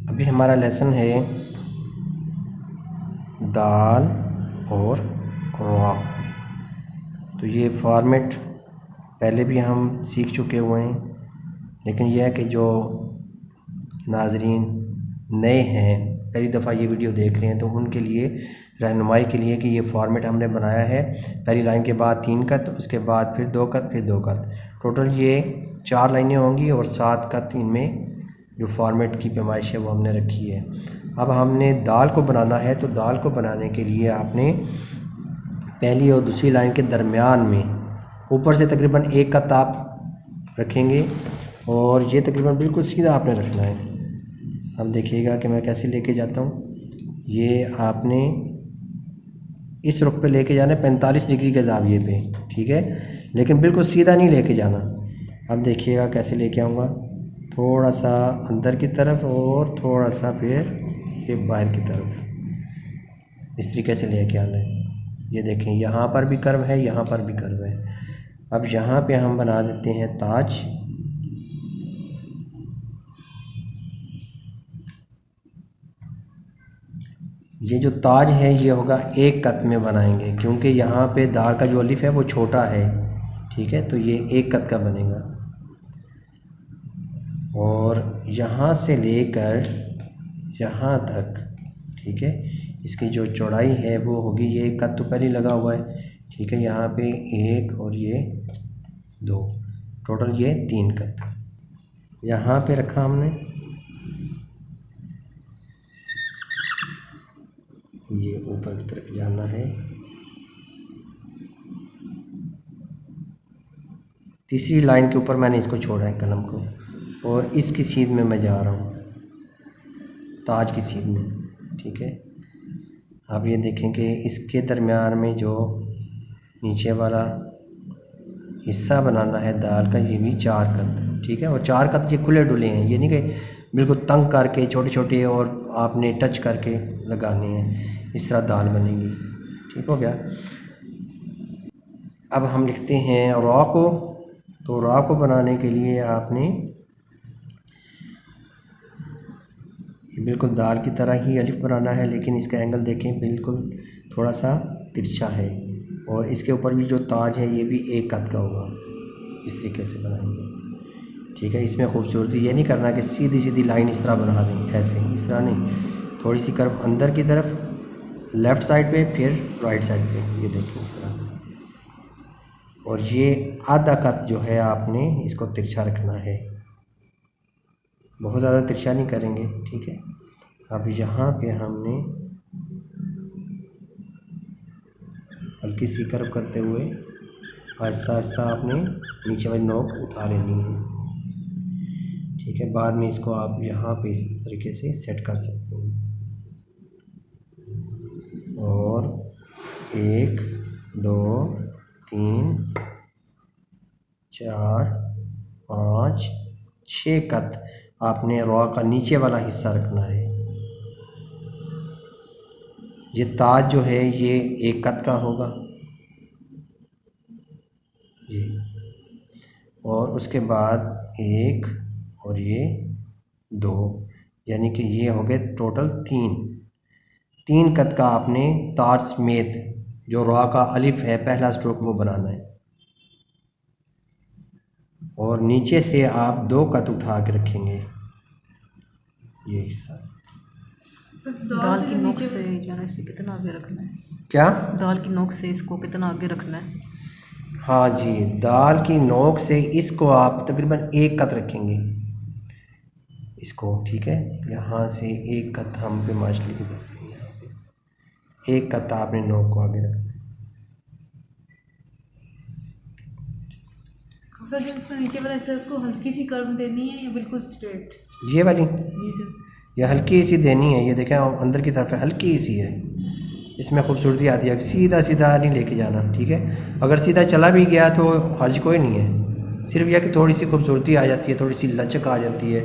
अभी हमारा लेसन है दाल और रॉ। तो ये फॉर्मेट पहले भी हम सीख चुके हुए हैं, लेकिन यह है कि जो नाजरीन नए हैं, पहली दफ़ा ये वीडियो देख रहे हैं, तो उनके लिए रहनुमाई के लिए कि ये फॉर्मेट हमने बनाया है। पहली लाइन के बाद 3 कत, उसके बाद फिर 2 कत, फिर 2 कत, टोटल ये 4 लाइनें होंगी और 7 कत इनमें जो फॉर्मेट की पैमाइश है वो हमने रखी है। अब हमने दाल को बनाना है, तो दाल को बनाने के लिए आपने पहली और दूसरी लाइन के दरमियान में ऊपर से तकरीबन 1 कत आप रखेंगे और ये तकरीबन बिल्कुल सीधा आपने रखना है। अब देखिएगा कि मैं कैसे लेके जाता हूँ। ये आपने इस रुख पे लेके जाना है 45 डिग्री के ज़ाविये पे, ठीक है, लेकिन बिल्कुल सीधा नहीं लेके जाना। अब देखिएगा कैसे लेके आऊँगा, थोड़ा सा अंदर की तरफ और थोड़ा सा फिर ये बाहर की तरफ, इस तरीके से लेके आना है। ये देखें यहाँ पर भी कर्व है, यहाँ पर भी कर्व है। अब यहाँ पे हम बना देते हैं ताज। ये जो ताज है ये होगा 1 कत में बनाएंगे, क्योंकि यहाँ पे दाल का जो अलिफ है वो छोटा है, ठीक है, तो ये 1 कत का बनेगा। और यहाँ से लेकर यहाँ तक, ठीक है, इसकी जो चौड़ाई है वो होगी, ये 1 कत तो पहले लगा हुआ है, ठीक है, यहाँ पे 1 और ये 2, टोटल ये 3 कत यहाँ पे रखा हमने। ये ऊपर की तरफ जाना है। तीसरी लाइन के ऊपर मैंने इसको छोड़ा है कलम को, और इसकी सीध में मैं जा रहा हूँ, ताज की सीध में, ठीक है। आप ये देखें कि इसके दरमियान में जो नीचे वाला हिस्सा बनाना है दाल का, ये भी 4 कत, ठीक है, और 4 कत ये खुले डुले हैं, ये नहीं कि बिल्कुल तंग करके छोटे छोटे और आपने टच करके लगाने हैं, इस तरह दाल बनेगी, ठीक हो गया। अब हम लिखते हैं रॉ को। तो रॉ को बनाने के लिए आपने बिल्कुल दाल की तरह ही अलिफ बनाना है, लेकिन इसका एंगल देखें बिल्कुल थोड़ा सा तिरछा है, और इसके ऊपर भी जो ताज है ये भी 1 कत का होगा, इस तरीके से बनाएंगे, ठीक है। इसमें खूबसूरती ये नहीं करना कि सीधी सीधी लाइन इस तरह बना दें, ऐसे इस तरह नहीं, थोड़ी सी कर्व अंदर की तरफ लेफ़्ट साइड पे, फिर राइट साइड पे, ये देखें इस तरह। और ये आधा कत जो है आपने इसको तिरछा रखना है, बहुत ज़्यादा तिरछा नहीं करेंगे, ठीक है। अब यहाँ पे हमने हल्की सी कर्व करते हुए आहिस्ता आहिस्ता आपने नीचे वाली नोक उठा लेनी है, ठीक है। बाद में इसको आप यहाँ पे इस तरीके से सेट कर सकते हैं। और 1 2 3 4 5 6 कत आपने रॉ का नीचे वाला हिस्सा रखना है। ये ताज जो है ये 1 कत का होगा ये, और उसके बाद 1 और ये 2, यानी कि ये हो गए टोटल 3 कत का आपने ताज समेत जो रॉ का अलिफ है पहला स्ट्रोक वो बनाना है। और नीचे से आप 2 कत उठा के रखेंगे ये हिस्सा। दाल की नोक से जाने से कितना आगे रखना है? क्या? दाल की नोक से इसको कितना आगे रखना है? हाँ जी, दाल की नोक से इसको आप तकरीबन 1 कत रखेंगे इसको, ठीक है। यहाँ से 1 कत हम पे माश लिख देते हैं, यहाँ पे 1 कत आपने नोक को आगे रखना है। सर जो नीचे वाला हिस्सा को हल्की सी कर्व देनी है या बिल्कुल स्ट्रेट? ये वाली जी सर। ये हल्की सी देनी है, ये देखें अंदर की तरफ है, हल्की सी है, इसमें खूबसूरती आती है। सीधा सीधा नहीं लेके जाना, ठीक है। अगर सीधा चला भी गया तो हर्ज कोई नहीं है, सिर्फ यह कि थोड़ी सी खूबसूरती आ जाती है, थोड़ी सी लचक आ जाती है,